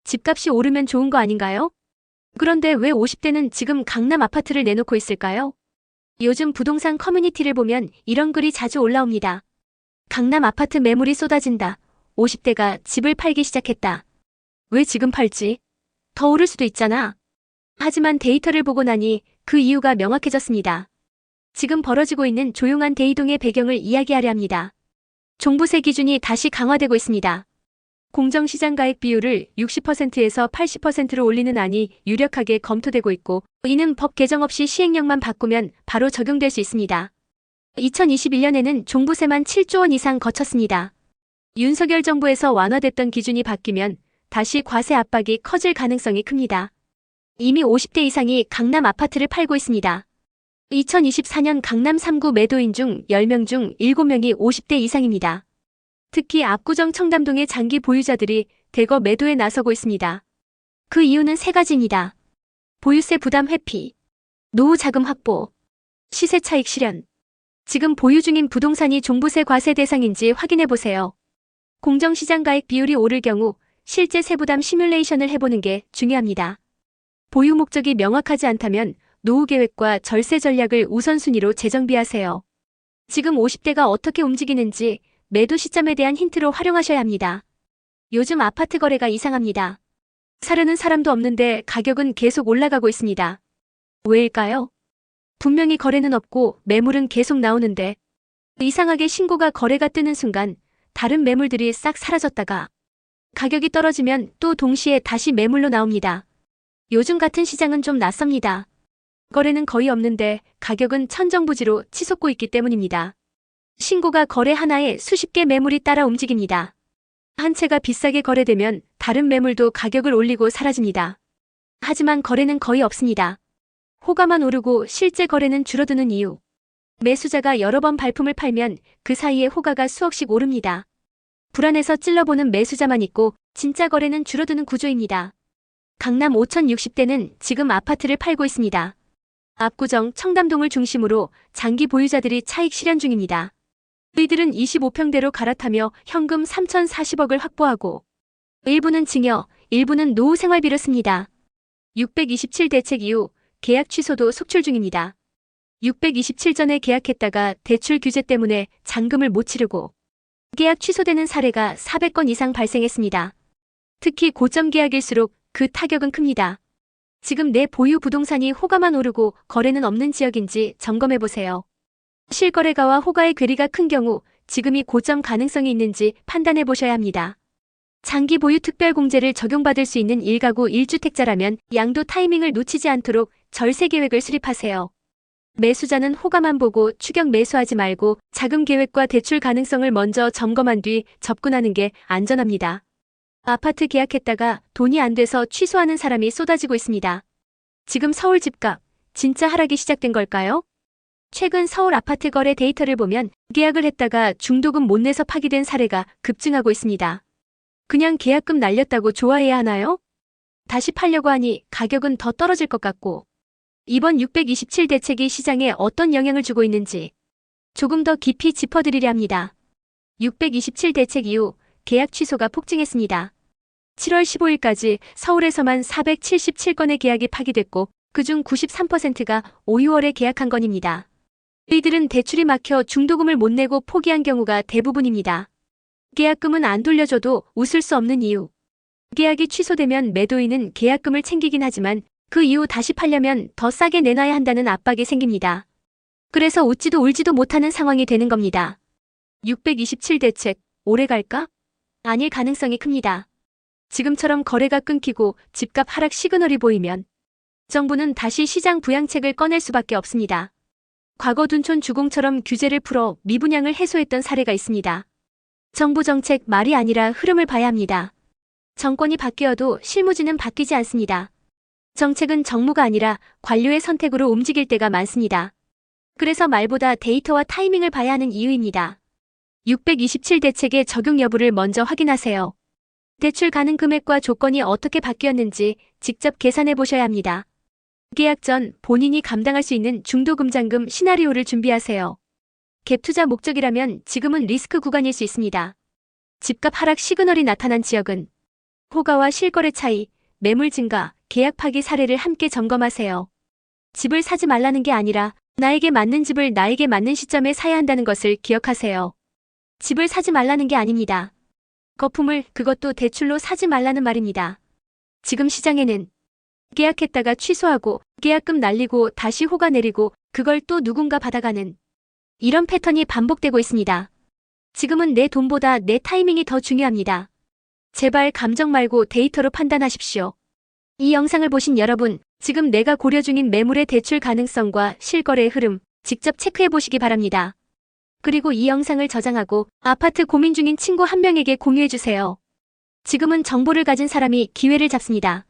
집값이 오르면 좋은 거 아닌가요? 그런데 왜 50대는 지금 강남 아파트를 내놓고 있을까요? 요즘 부동산 커뮤니티를 보면 이런 글이 자주 올라옵니다. 강남 아파트 매물이 쏟아진다. 50대가 집을 팔기 시작했다. 왜 지금 팔지? 더 오를 수도 있잖아. 하지만 데이터를 보고 나니 그 이유가 명확해졌습니다. 지금 벌어지고 있는 조용한 대이동의 배경을 이야기하려 합니다. 종부세 기준이 다시 강화되고 있습니다. 공정시장 가액 비율을 60%에서 80%로 올리는 안이 유력하게 검토되고 있고, 이는 법 개정 없이 시행령만 바꾸면 바로 적용될 수 있습니다. 2021년에는 종부세만 7조 원 이상 거쳤습니다. 윤석열 정부에서 완화됐던 기준이 바뀌면 다시 과세 압박이 커질 가능성이 큽니다. 이미 50대 이상이 강남 아파트를 팔고 있습니다. 2024년 강남 3구 매도인 중 10명 중 7명이 50대 이상입니다. 특히 압구정 청담동의 장기 보유자들이 대거 매도에 나서고 있습니다. 그 이유는 세 가지입니다. 보유세 부담 회피, 노후 자금 확보, 시세 차익 실현. 지금 보유 중인 부동산이 종부세 과세 대상인지 확인해 보세요. 공정시장 가액 비율이 오를 경우 실제 세부담 시뮬레이션을 해보는 게 중요합니다. 보유 목적이 명확하지 않다면 노후 계획과 절세 전략을 우선순위로 재정비하세요. 지금 50대가 어떻게 움직이는지 매도 시점에 대한 힌트로 활용하셔야 합니다. 요즘 아파트 거래가 이상합니다. 사려는 사람도 없는데 가격은 계속 올라가고 있습니다. 왜일까요? 분명히 거래는 없고 매물은 계속 나오는데 이상하게 신고가 거래가 뜨는 순간 다른 매물들이 싹 사라졌다가 가격이 떨어지면 또 동시에 다시 매물로 나옵니다. 요즘 같은 시장은 좀 낯섭니다. 거래는 거의 없는데 가격은 천정부지로 치솟고 있기 때문입니다. 신고가 거래 하나에 수십 개 매물이 따라 움직입니다. 한 채가 비싸게 거래되면 다른 매물도 가격을 올리고 사라집니다. 하지만 거래는 거의 없습니다. 호가만 오르고 실제 거래는 줄어드는 이유. 매수자가 여러 번 발품을 팔면 그 사이에 호가가 수억씩 오릅니다. 불안해서 찔러보는 매수자만 있고 진짜 거래는 줄어드는 구조입니다. 강남 5060대는 지금 아파트를 팔고 있습니다. 압구정, 청담동을 중심으로 장기 보유자들이 차익 실현 중입니다. 이들은 25평대로 갈아타며 현금 3,040억을 확보하고 일부는 증여, 일부는 노후 생활비로 씁니다. 627 대책 이후 계약 취소도 속출 중입니다. 627 전에 계약했다가 대출 규제 때문에 잔금을 못 치르고 계약 취소되는 사례가 400건 이상 발생했습니다. 특히 고점 계약일수록 그 타격은 큽니다. 지금 내 보유 부동산이 호가만 오르고 거래는 없는 지역인지 점검해보세요. 실거래가와 호가의 괴리가 큰 경우 지금이 고점 가능성이 있는지 판단해보셔야 합니다. 장기 보유 특별공제를 적용받을 수 있는 1가구 1주택자라면 양도 타이밍을 놓치지 않도록 절세 계획을 수립하세요. 매수자는 호가만 보고 추격 매수하지 말고 자금 계획과 대출 가능성을 먼저 점검한 뒤 접근하는 게 안전합니다. 아파트 계약했다가 돈이 안 돼서 취소하는 사람이 쏟아지고 있습니다. 지금 서울 집값 진짜 하락이 시작된 걸까요? 최근 서울 아파트 거래 데이터를 보면 계약을 했다가 중도금 못 내서 파기된 사례가 급증하고 있습니다. 그냥 계약금 날렸다고 좋아해야 하나요? 다시 팔려고 하니 가격은 더 떨어질 것 같고 이번 627 대책이 시장에 어떤 영향을 주고 있는지 조금 더 깊이 짚어드리려 합니다. 627 대책 이후 계약 취소가 폭증했습니다. 7월 15일까지 서울에서만 477건의 계약이 파기됐고 그중 93%가 5, 6월에 계약한 건입니다. 이들은 대출이 막혀 중도금을 못 내고 포기한 경우가 대부분입니다. 계약금은 안 돌려줘도 웃을 수 없는 이유. 계약이 취소되면 매도인은 계약금을 챙기긴 하지만 그 이후 다시 팔려면 더 싸게 내놔야 한다는 압박이 생깁니다. 그래서 웃지도 울지도 못하는 상황이 되는 겁니다. 627 대책, 오래 갈까? 아닐 가능성이 큽니다. 지금처럼 거래가 끊기고 집값 하락 시그널이 보이면 정부는 다시 시장 부양책을 꺼낼 수밖에 없습니다. 과거 둔촌 주공처럼 규제를 풀어 미분양을 해소했던 사례가 있습니다. 정부 정책 말이 아니라 흐름을 봐야 합니다. 정권이 바뀌어도 실무진은 바뀌지 않습니다. 정책은 정무가 아니라 관료의 선택으로 움직일 때가 많습니다. 그래서 말보다 데이터와 타이밍을 봐야 하는 이유입니다. 627 대책의 적용 여부를 먼저 확인하세요. 대출 가능 금액과 조건이 어떻게 바뀌었는지 직접 계산해 보셔야 합니다. 계약 전 본인이 감당할 수 있는 중도금잔금 시나리오를 준비하세요. 갭 투자 목적이라면 지금은 리스크 구간일 수 있습니다. 집값 하락 시그널이 나타난 지역은 호가와 실거래 차이, 매물 증가, 계약 파기 사례를 함께 점검하세요. 집을 사지 말라는 게 아니라 나에게 맞는 집을 나에게 맞는 시점에 사야 한다는 것을 기억하세요. 집을 사지 말라는 게 아닙니다. 거품을, 그것도 대출로 사지 말라는 말입니다. 지금 시장에는 계약했다가 취소하고 계약금 날리고 다시 호가 내리고 그걸 또 누군가 받아가는 이런 패턴이 반복되고 있습니다. 지금은 내 돈보다 내 타이밍이 더 중요합니다. 제발 감정 말고 데이터로 판단하십시오. 이 영상을 보신 여러분, 지금 내가 고려 중인 매물의 대출 가능성과 실거래의 흐름 직접 체크해 보시기 바랍니다. 그리고 이 영상을 저장하고 아파트 고민 중인 친구 한 명에게 공유해 주세요. 지금은 정보를 가진 사람이 기회를 잡습니다.